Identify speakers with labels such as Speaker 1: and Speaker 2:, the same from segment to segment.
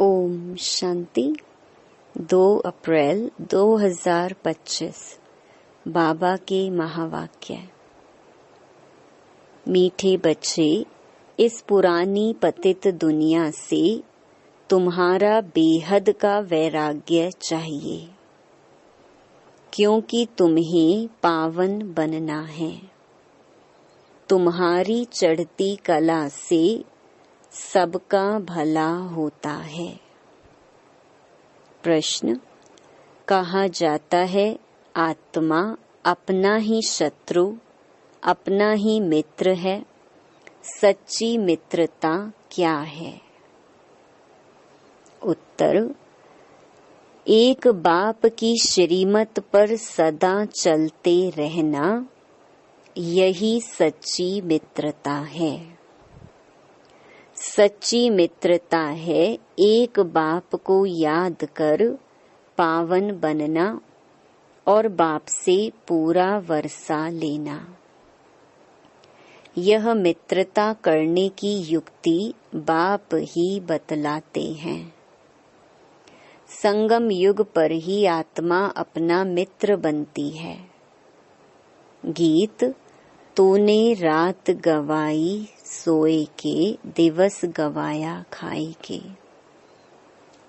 Speaker 1: ओम शांति। 2 अप्रैल 2025 बाबा के महावाक्य। मीठे बच्चे, इस पुरानी पतित दुनिया से तुम्हारा बेहद का वैराग्य चाहिए, क्योंकि तुम्हें पावन बनना है। तुम्हारी चढ़ती कला से सबका भला होता है। प्रश्न, कहा जाता है आत्मा अपना ही शत्रु, अपना ही मित्र है। सच्ची मित्रता क्या है? उत्तर, एक बाप की श्रीमत पर सदा चलते रहना, यही सच्ची मित्रता है। सच्ची मित्रता है एक बाप को याद कर पावन बनना और बाप से पूरा वर्षा लेना। यह मित्रता करने की युक्ति बाप ही बतलाते हैं। संगम युग पर ही आत्मा अपना मित्र बनती है। गीत, तूने रात गवाई सोए के, दिवस गवाया खाई के।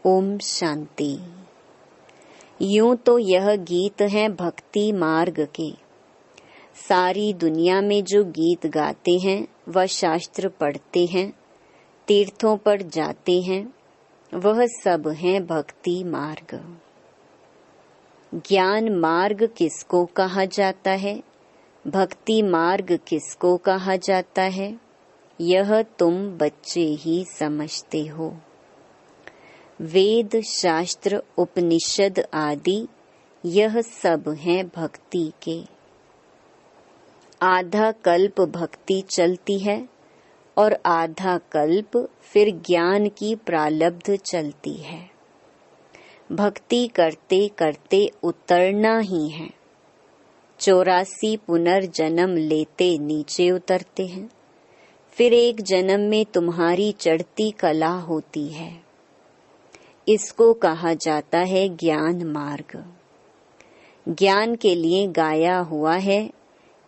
Speaker 1: ओम शांति। यूं तो यह गीत है भक्ति मार्ग के। सारी दुनिया में जो गीत गाते हैं वह शास्त्र पढ़ते हैं, तीर्थों पर जाते हैं, वह सब है भक्ति मार्ग। ज्ञान मार्ग किसको कहा जाता है, भक्ति मार्ग किसको कहा जाता है, यह तुम बच्चे ही समझते हो। वेद, शास्त्र, उपनिषद आदि यह सब हैं भक्ति के। आधा कल्प भक्ति चलती है और आधा कल्प फिर ज्ञान की प्रालब्ध चलती है। भक्ति करते करते उतरना ही है। 84 पुनर्जन्म लेते नीचे उतरते हैं। फिर एक जन्म में तुम्हारी चढ़ती कला होती है। इसको कहा जाता है ज्ञान मार्ग। ज्ञान के लिए गाया हुआ है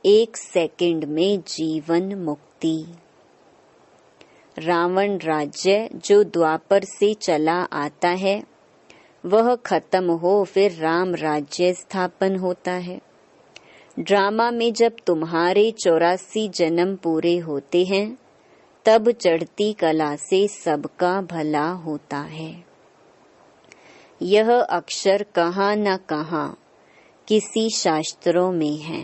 Speaker 1: 1 सेकंड में जीवन मुक्ति। रावण राज्य जो द्वापर से चला आता है वह खत्म हो फिर राम राज्य स्थापन होता है। ड्रामा में जब तुम्हारे 84 जन्म पूरे होते हैं तब चढ़ती कला से सबका भला होता है। यह अक्षर कहाँ न कहाँ किसी शास्त्रों में है।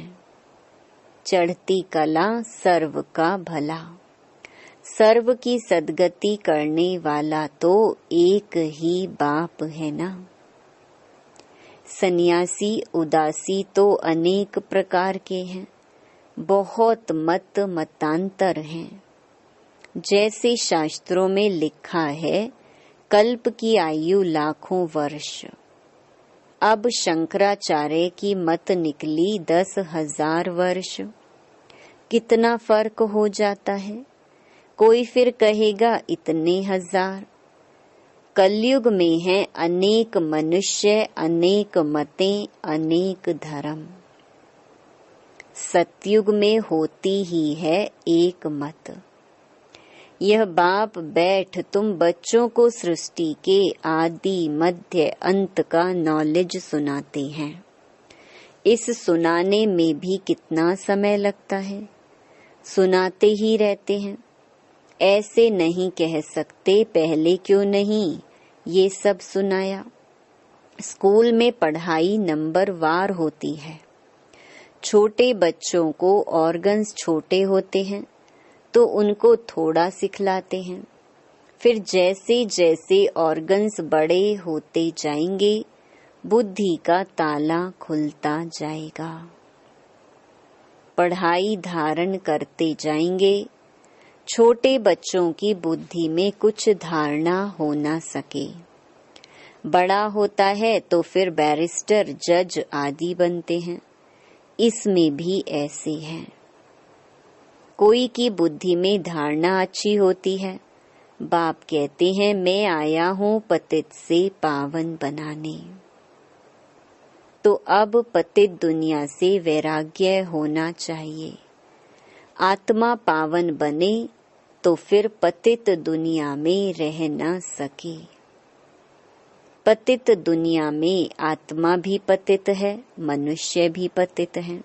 Speaker 1: चढ़ती कला सर्व का भला। सर्व की सद्गति करने वाला तो एक ही बाप है ना। सन्यासी उदासी तो अनेक प्रकार के हैं, बहुत मतांतर हैं। जैसे शास्त्रों में लिखा है कल्प की आयु लाखों वर्ष। अब शंकराचार्य की मत निकली 10,000 वर्ष। कितना फर्क हो जाता है। कोई फिर कहेगा इतने हजार। कलयुग में है अनेक मनुष्य, अनेक मतें, अनेक धर्म। सतयुग में होती ही है एक मत। यह बाप बैठ तुम बच्चों को सृष्टि के आदि मध्य अंत का नॉलेज सुनाते हैं। इस सुनाने में भी कितना समय लगता है। सुनाते ही रहते हैं। ऐसे नहीं कह सकते पहले क्यों नहीं ये सब सुनाया। स्कूल में पढ़ाई नंबर वार होती है। छोटे बच्चों को ऑर्गन्स छोटे होते हैं तो उनको थोड़ा सिखलाते हैं। फिर जैसे जैसे ऑर्गन्स बड़े होते जाएंगे बुद्धि का ताला खुलता जाएगा। पढ़ाई धारण करते जाएंगे। छोटे बच्चों की बुद्धि में कुछ धारणा हो ना सके। बड़ा होता है तो फिर बैरिस्टर, जज आदि बनते हैं। इसमें भी ऐसे हैं। कोई की बुद्धि में धारणा अच्छी होती है, बाप कहते हैं मैं आया हूँ पतित से पावन बनाने। तो अब पतित दुनिया से वैराग्य होना चाहिए। आत्मा पावन बने तो फिर पतित दुनिया में रह न सके। पतित दुनिया में आत्मा भी पतित है, मनुष्य भी पतित है।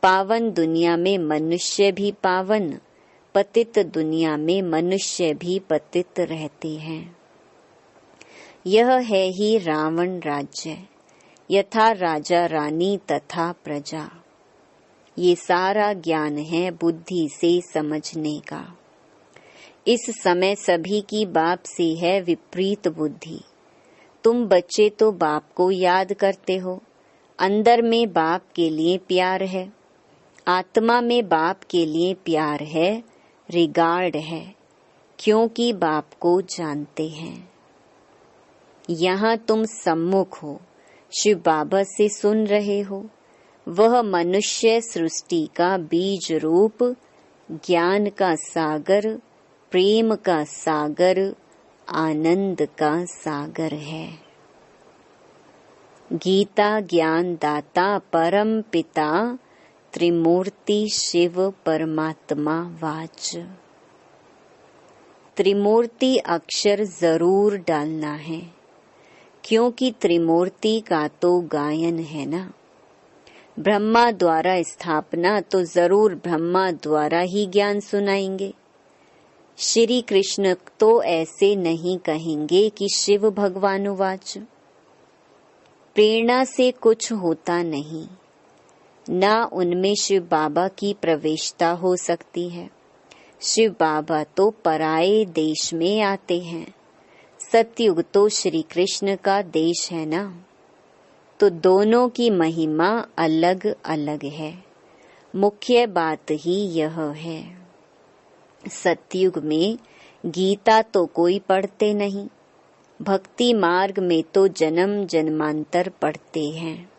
Speaker 1: पावन दुनिया में मनुष्य भी पावन, पतित दुनिया में मनुष्य भी पतित रहते हैं। यह है ही रावण राज्य, यथा राजा रानी तथा प्रजा। ये सारा ज्ञान है बुद्धि से समझने का। इस समय सभी की बाप से है विपरीत बुद्धि। तुम बच्चे तो बाप को याद करते हो, अंदर में बाप के लिए प्यार है, आत्मा में बाप के लिए प्यार है, रिगार्ड है, क्योंकि बाप को जानते हैं। यहाँ तुम सम्मुख हो, शिव बाबा से सुन रहे हो। वह मनुष्य सृष्टि का बीज रूप ज्ञान का सागर, प्रेम का सागर, आनंद का सागर है। गीता ज्ञान दाता परम पिता त्रिमूर्ति शिव परमात्मा वाच। त्रिमूर्ति अक्षर जरूर डालना है, क्योंकि त्रिमूर्ति का तो गायन है ना। ब्रह्मा द्वारा स्थापना तो जरूर ब्रह्मा द्वारा ही ज्ञान सुनाएंगे। श्री कृष्ण तो ऐसे नहीं कहेंगे कि शिव भगवानुवाच। प्रेरणा से कुछ होता नहीं, ना उनमें शिव बाबा की प्रवेशता हो सकती है। शिव बाबा तो पराये देश में आते हैं। सतयुग तो श्री कृष्ण का देश है ना, तो दोनों की महिमा अलग अलग है। मुख्य बात ही यह है। सतयुग में गीता तो कोई पढ़ते नहीं, भक्ति मार्ग में तो जन्म जन्मांतर पढ़ते हैं।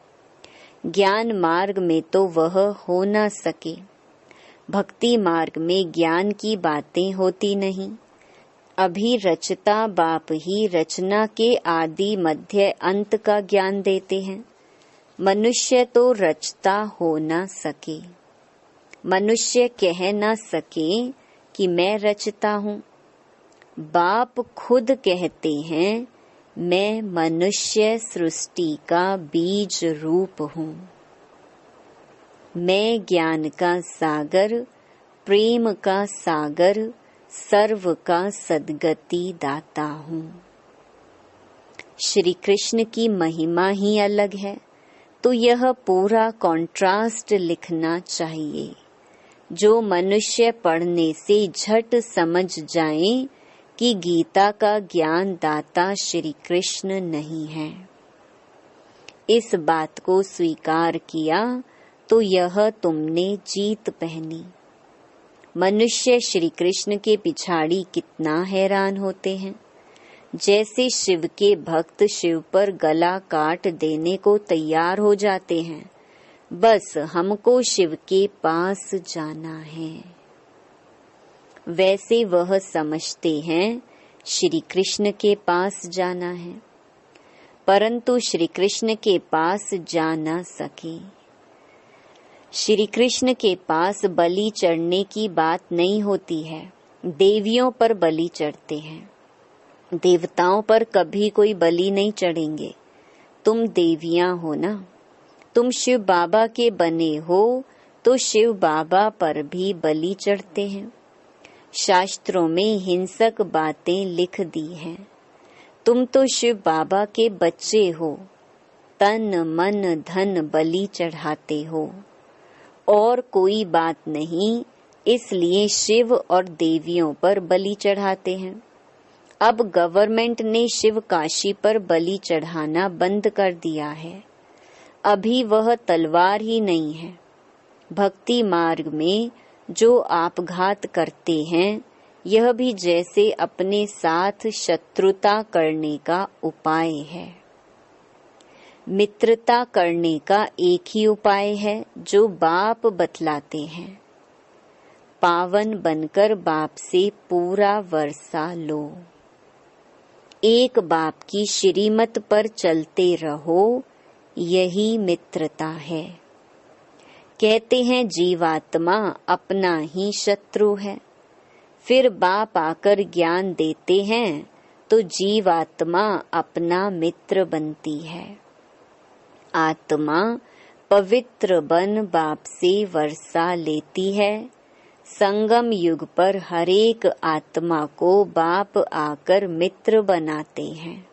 Speaker 1: ज्ञान मार्ग में तो वह हो न सके। भक्ति मार्ग में ज्ञान की बातें होती नहीं। अभी रचता बाप ही रचना के आदि मध्य अंत का ज्ञान देते हैं। मनुष्य तो रचता हो न सके। मनुष्य कह न सके कि मैं रचता हूँ। बाप खुद कहते हैं मैं मनुष्य सृष्टि का बीज रूप हूँ। मैं ज्ञान का सागर, प्रेम का सागर, सर्व का सद्गति दाता हूँ। श्री कृष्ण की महिमा ही अलग है, तो यह पूरा कॉन्ट्रास्ट लिखना चाहिए, जो मनुष्य पढ़ने से झट समझ जाए कि गीता का ज्ञान दाता श्री कृष्ण नहीं है। इस बात को स्वीकार किया तो यह तुमने जीत पहनी। मनुष्य श्री कृष्ण के पिछाड़ी कितना हैरान होते हैं। जैसे शिव के भक्त शिव पर गला काट देने को तैयार हो जाते हैं। बस हमको शिव के पास जाना है। वैसे वह समझते हैं श्री कृष्ण के पास जाना है, परंतु श्री कृष्ण के पास जा न सके। श्री कृष्ण के पास बलि चढ़ने की बात नहीं होती है। देवियों पर बलि चढ़ते हैं, देवताओं पर कभी कोई बलि नहीं चढ़ेंगे। तुम देवियां हो ना, तुम शिव बाबा के बने हो, तो शिव बाबा पर भी बलि चढ़ते हैं। शास्त्रों में हिंसक बातें लिख दी हैं। तुम तो शिव बाबा के बच्चे हो, तन मन धन बलि चढ़ाते हो, और कोई बात नहीं, इसलिए शिव और देवियों पर बलि चढ़ाते हैं। अब गवर्नमेंट ने शिव काशी पर बलि चढ़ाना बंद कर दिया है। अभी वह तलवार ही नहीं है। भक्ति मार्ग में जो आपघात करते हैं, यह भी जैसे अपने साथ शत्रुता करने का उपाय है। मित्रता करने का एक ही उपाय है जो बाप बतलाते हैं। पावन बनकर बाप से पूरा वर्षा लो। एक बाप की श्रीमत पर चलते रहो, यही मित्रता है। कहते हैं जीवात्मा अपना ही शत्रु है, फिर बाप आकर ज्ञान देते हैं तो जीवात्मा अपना मित्र बनती है। आत्मा पवित्र बन बाप से वर्षा लेती है। संगम युग पर हरेक आत्मा को बाप आकर मित्र बनाते हैं।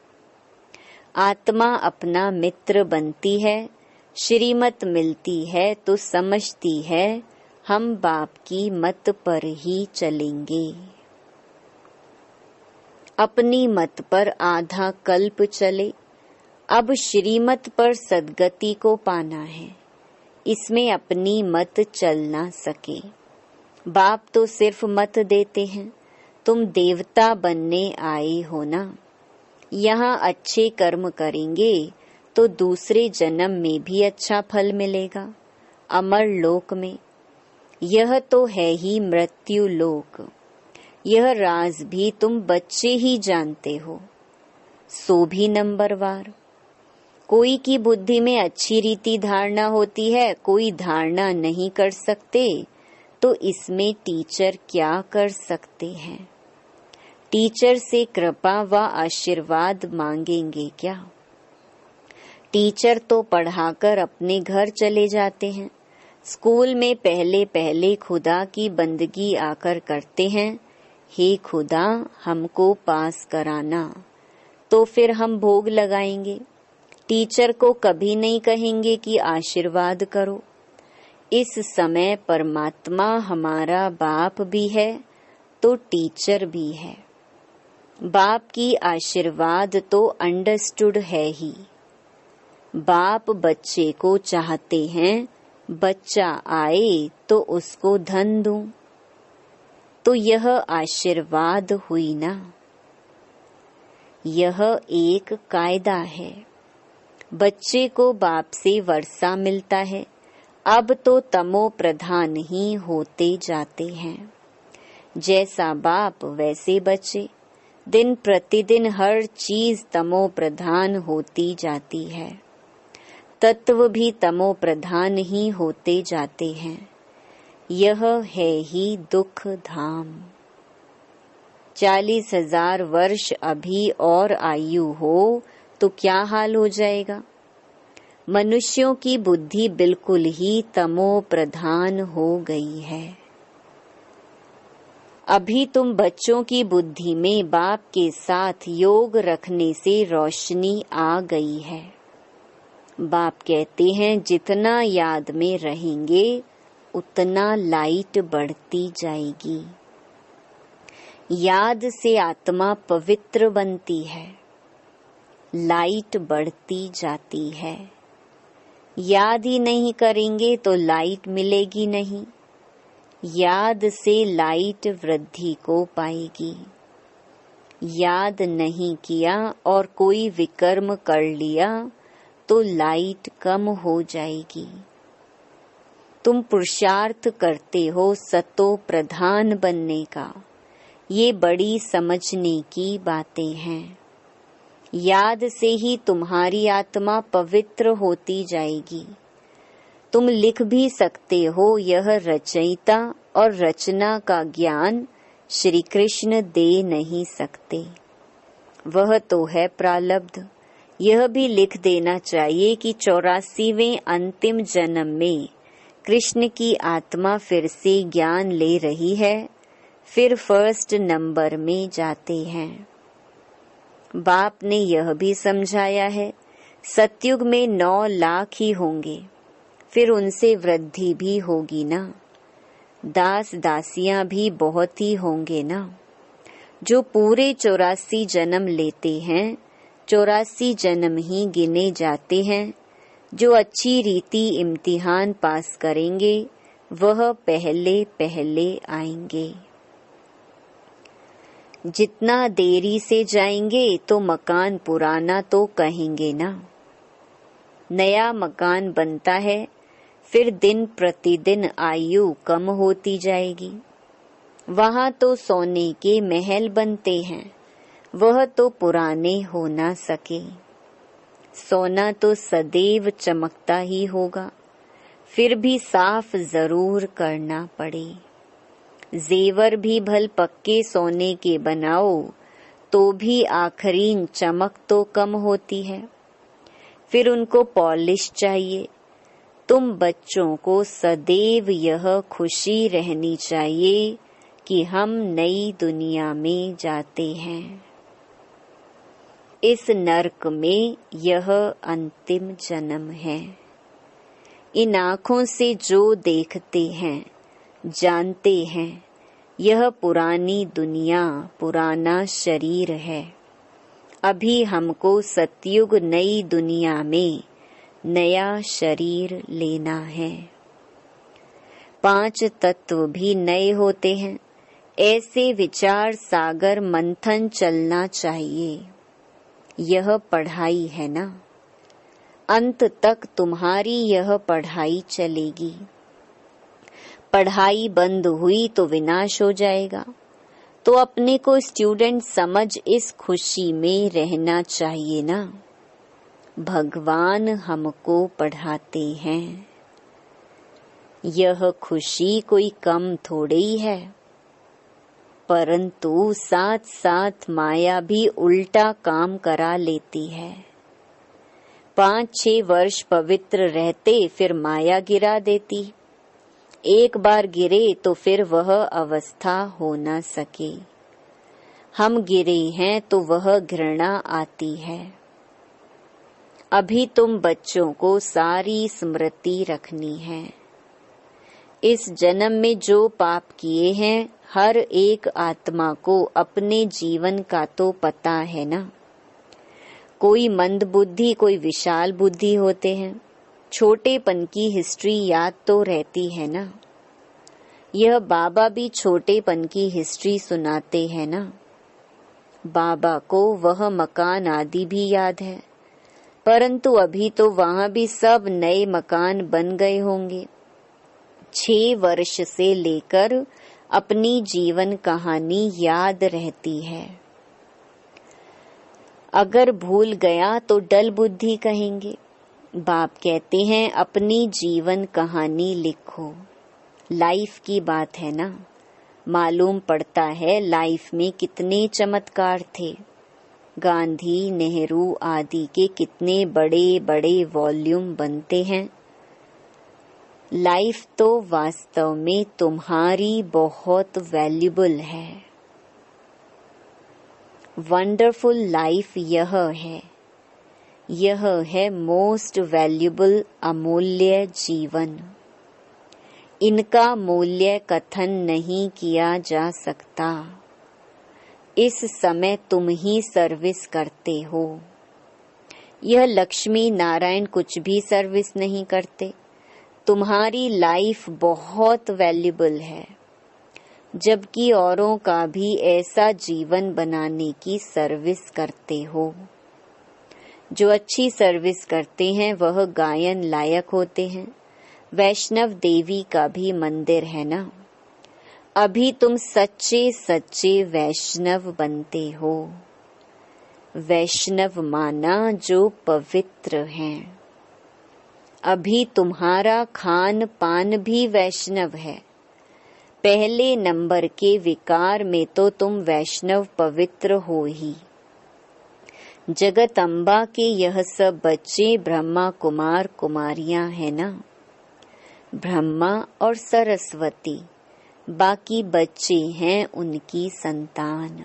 Speaker 1: आत्मा अपना मित्र बनती है, श्रीमत मिलती है तो समझती है हम बाप की मत पर ही चलेंगे। अपनी मत पर आधा कल्प चले, अब श्रीमत पर सद्गति को पाना है, इसमें अपनी मत चल ना सके। बाप तो सिर्फ मत देते हैं, तुम देवता बनने आए हो ना। यहाँ अच्छे कर्म करेंगे तो दूसरे जन्म में भी अच्छा फल मिलेगा, अमर लोक में। यह तो है ही मृत्यु लोक। यह राज भी तुम बच्चे ही जानते हो, सो भी नंबरवार। कोई की बुद्धि में अच्छी रीति धारणा होती है, कोई धारणा नहीं कर सकते, तो इसमें टीचर क्या कर सकते हैं? टीचर से कृपा व आशीर्वाद मांगेंगे क्या? टीचर तो पढ़ाकर अपने घर चले जाते हैं। स्कूल में पहले पहले खुदा की बंदगी आकर करते हैं, हे खुदा हमको पास कराना, तो फिर हम भोग लगाएंगे। टीचर को कभी नहीं कहेंगे कि आशीर्वाद करो। इस समय परमात्मा हमारा बाप भी है तो टीचर भी है। बाप की आशीर्वाद तो अंडरस्टूड है ही। बाप बच्चे को चाहते हैं, बच्चा आए तो उसको धन दूं, तो यह आशीर्वाद हुई ना। यह एक कायदा है। बच्चे को बाप से वर्षा मिलता है, अब तो तमो प्रधान ही होते जाते हैं। जैसा बाप वैसे बच्चे, दिन प्रतिदिन हर चीज तमो प्रधान होती जाती है। तत्व भी तमो प्रधान ही होते जाते हैं। यह है ही दुख धाम। 40,000 वर्ष अभी और आयु हो तो क्या हाल हो जाएगा। मनुष्यों की बुद्धि बिल्कुल ही तमो प्रधान हो गई है। अभी तुम बच्चों की बुद्धि में बाप के साथ योग रखने से रोशनी आ गई है। बाप कहते हैं जितना याद में रहेंगे उतना लाइट बढ़ती जाएगी। याद से आत्मा पवित्र बनती है, लाइट बढ़ती जाती है। याद ही नहीं करेंगे तो लाइट मिलेगी नहीं। याद से लाइट वृद्धि को पाएगी। याद नहीं किया और कोई विकर्म कर लिया तो लाइट कम हो जाएगी। तुम पुरुषार्थ करते हो सतो प्रधान बनने का, ये बड़ी समझने की बातें हैं। याद से ही तुम्हारी आत्मा पवित्र होती जाएगी। तुम लिख भी सकते हो, यह रचयिता और रचना का ज्ञान श्री कृष्ण दे नहीं सकते, वह तो है प्रालब्ध। यह भी लिख देना चाहिए कि 84वें अंतिम जन्म में कृष्ण की आत्मा फिर से ज्ञान ले रही है, फिर फर्स्ट नंबर में जाते हैं। बाप ने यह भी समझाया है, सतयुग में 9 लाख ही होंगे, फिर उनसे वृद्धि भी होगी ना। दास दासियां भी बहुत ही होंगे ना। जो पूरे 84 जन्म लेते हैं, 84 जन्म ही गिने जाते हैं। जो अच्छी रीति इम्तिहान पास करेंगे वह पहले पहले आएंगे। जितना देरी से जाएंगे तो मकान पुराना तो कहेंगे ना। नया मकान बनता है, फिर दिन प्रतिदिन आयु कम होती जाएगी। वहाँ तो सोने के महल बनते हैं, वह तो पुराने हो ना सके। सोना तो सदैव चमकता ही होगा, फिर भी साफ जरूर करना पड़े। जेवर भी भल पक्के सोने के बनाओ तो भी आखिरीन चमक तो कम होती है, फिर उनको पॉलिश चाहिए। तुम बच्चों को सदैव यह खुशी रहनी चाहिए कि हम नई दुनिया में जाते हैं। इस नर्क में यह अंतिम जन्म है। इन आँखों से जो देखते हैं, जानते हैं, यह पुरानी दुनिया, पुराना शरीर है। अभी हमको सतयुग नई दुनिया में नया शरीर लेना है। 5 तत्व भी नए होते हैं, ऐसे विचार सागर मंथन चलना चाहिए। यह पढ़ाई है ना, अंत तक तुम्हारी यह पढ़ाई चलेगी। पढ़ाई बंद हुई तो विनाश हो जाएगा, तो अपने को स्टूडेंट समझ इस खुशी में रहना चाहिए ना। भगवान हमको पढ़ाते हैं, यह खुशी कोई कम थोड़ी है। परंतु साथ साथ माया भी उल्टा काम करा लेती है। 5-6 वर्ष पवित्र रहते, फिर माया गिरा देती। एक बार गिरे तो फिर वह अवस्था हो न सके। हम गिरे हैं तो वह घृणा आती है। अभी तुम बच्चों को सारी स्मृति रखनी है। इस जन्म में जो पाप किए हैं, हर एक आत्मा को अपने जीवन का तो पता है ना। कोई मंद बुद्धि, कोई विशाल बुद्धि होते हैं। छोटेपन की हिस्ट्री याद तो रहती है ना। यह बाबा भी छोटेपन की हिस्ट्री सुनाते हैं ना। बाबा को वह मकान आदि भी याद है, परंतु अभी तो वहाँ भी सब नए मकान बन गए होंगे। 6 वर्ष से लेकर अपनी जीवन कहानी याद रहती है। अगर भूल गया तो डल बुद्धि कहेंगे। बाप कहते हैं अपनी जीवन कहानी लिखो। लाइफ की बात है ना। मालूम पड़ता है लाइफ में कितने चमत्कार थे। गांधी, नेहरू आदि के कितने बड़े बड़े वॉल्यूम बनते हैं। लाइफ तो वास्तव में तुम्हारी बहुत वैल्यूबल है। वंडरफुल लाइफ यह है। यह है मोस्ट वैल्यूबल, अमूल्य जीवन। इनका मूल्य कथन नहीं किया जा सकता। इस समय तुम ही सर्विस करते हो। यह लक्ष्मी नारायण कुछ भी सर्विस नहीं करते। तुम्हारी लाइफ बहुत वैल्यूबल है, जबकि औरों का भी ऐसा जीवन बनाने की सर्विस करते हो। जो अच्छी सर्विस करते हैं वह गायन लायक होते हैं। वैष्णव देवी का भी मंदिर है ना। अभी तुम सच्चे सच्चे वैष्णव बनते हो। वैष्णव माना जो पवित्र हैं। अभी तुम्हारा खान पान भी वैष्णव है। पहले नंबर के विकार में तो तुम वैष्णव पवित्र हो ही। जगत अम्बा के यह सब बच्चे ब्रह्मा कुमार कुमारियां हैं ना। ब्रह्मा और सरस्वती, बाकी बच्चे हैं उनकी संतान।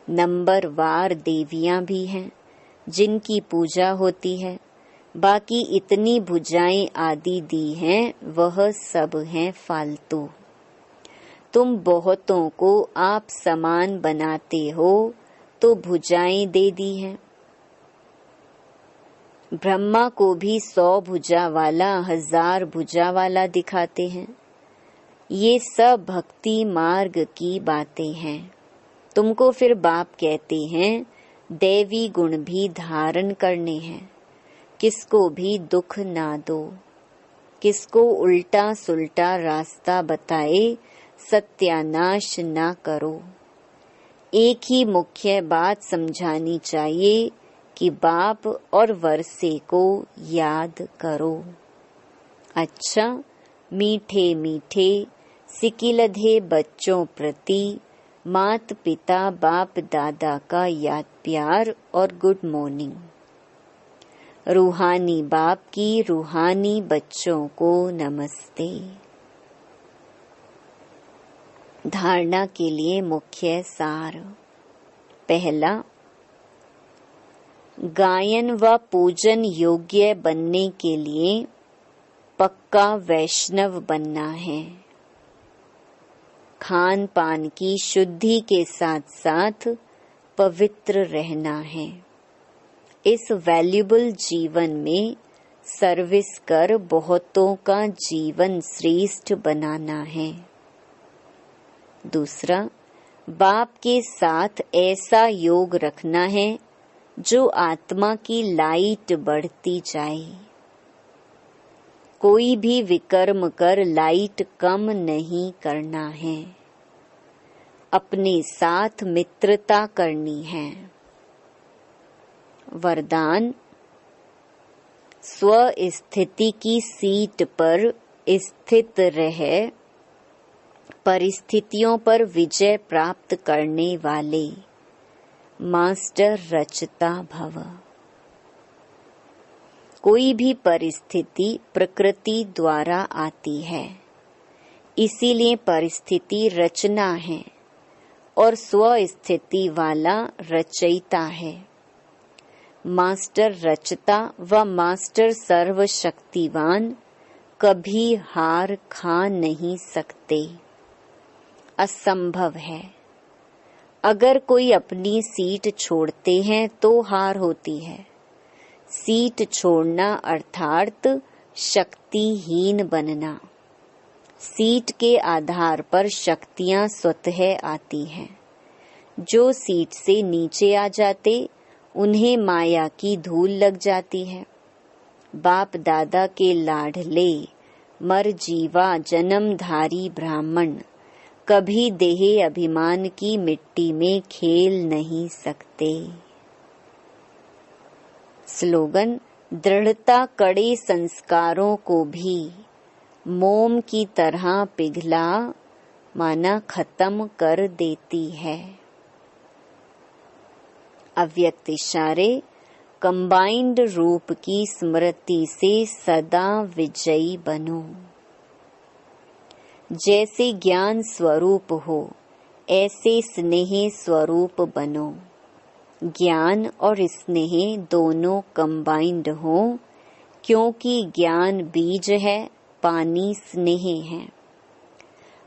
Speaker 1: नंबरवार देवियां भी हैं जिनकी पूजा होती है। बाकी इतनी भुजाएं आदि दी हैं, वह सब हैं फालतू। तुम बहुतों को आप समान बनाते हो तो भुजाएं दे दी हैं। ब्रह्मा को भी 100 भुजा वाला, 1000 भुजा वाला दिखाते हैं। ये सब भक्ति मार्ग की बातें हैं। तुमको फिर बाप कहते हैं दैवी गुण भी धारण करने हैं। किसको भी दुख ना दो। किसको उल्टा सुल्टा रास्ता बताए सत्यानाश ना करो। एक ही मुख्य बात समझानी चाहिए कि बाप और वर्षे को याद करो। अच्छा, मीठे मीठे सिकिलधे बच्चों प्रति मात पिता बाप दादा का याद प्यार और गुड मॉर्निंग। रूहानी बाप की रूहानी बच्चों को नमस्ते। धारणा के लिए मुख्य सार। पहला, गायन व पूजन योग्य बनने के लिए पक्का वैष्णव बनना है। खान पान की शुद्धि के साथ साथ पवित्र रहना है। इस वैल्यूबल जीवन में सर्विस कर बहुतों का जीवन श्रेष्ठ बनाना है। दूसरा, बाप के साथ ऐसा योग रखना है जो आत्मा की लाइट बढ़ती जाए। कोई भी विकर्म कर लाइट कम नहीं करना है। अपने साथ मित्रता करनी है। वरदान, स्व स्थिति की सीट पर स्थित रह परिस्थितियों पर विजय प्राप्त करने वाले मास्टर रचता भव। कोई भी परिस्थिति प्रकृति द्वारा आती है, इसीलिए परिस्थिति रचना है और स्व स्थिति वाला रचयिता है। मास्टर रचता व मास्टर सर्वशक्तिवान कभी हार खा नहीं सकते। असंभव है। अगर कोई अपनी सीट छोड़ते हैं तो हार होती है। सीट छोड़ना अर्थात शक्तिहीन बनना। सीट के आधार पर शक्तियां स्वतः आती हैं। जो सीट से नीचे आ जाते उन्हें माया की धूल लग जाती है। बाप दादा के लाडले मर जीवा जन्मधारी ब्राह्मण कभी देह अभिमान की मिट्टी में खेल नहीं सकते। स्लोगन, दृढ़ता कड़े संस्कारों को भी मोम की तरह पिघला माना खत्म कर देती है। अव्यक्त इशारे, कंबाइंड रूप की स्मृति से सदा विजयी बनो। जैसे ज्ञान स्वरूप हो ऐसे स्नेह स्वरूप बनो। ज्ञान और स्नेह दोनों कंबाइंड हो, क्योंकि ज्ञान बीज है, पानी स्नेह है।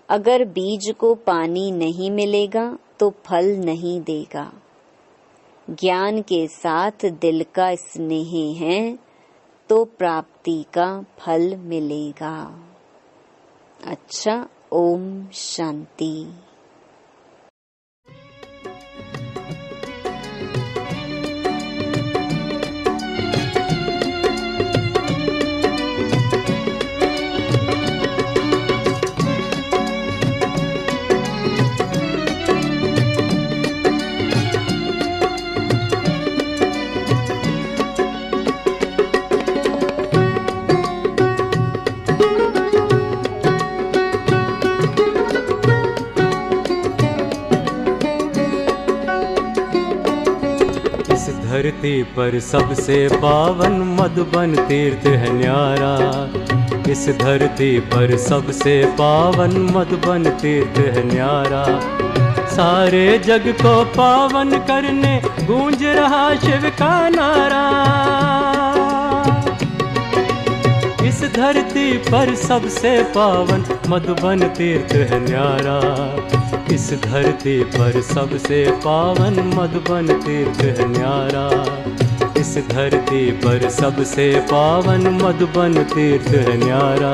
Speaker 1: अगर बीज को पानी नहीं मिलेगा तो फल नहीं देगा। ज्ञान के साथ दिल का स्नेह है तो प्राप्ति का फल मिलेगा। अच्छा, ओम शांति।
Speaker 2: धरती पर सबसे पावन मधुबन तीर्थ है न्यारा। इस धरती पर सबसे पावन मधुबन तीर्थ है न्यारा। सारे जग को पावन करने गूंज रहा शिव का नारा। इस धरती पर सबसे पावन मधुबन तीर्थ है न्यारा। इस धरती पर सबसे पावन मधुबन तीर्थ है न्यारा। इस धरती पर सबसे पावन मधुबन तीर्थ है न्यारा।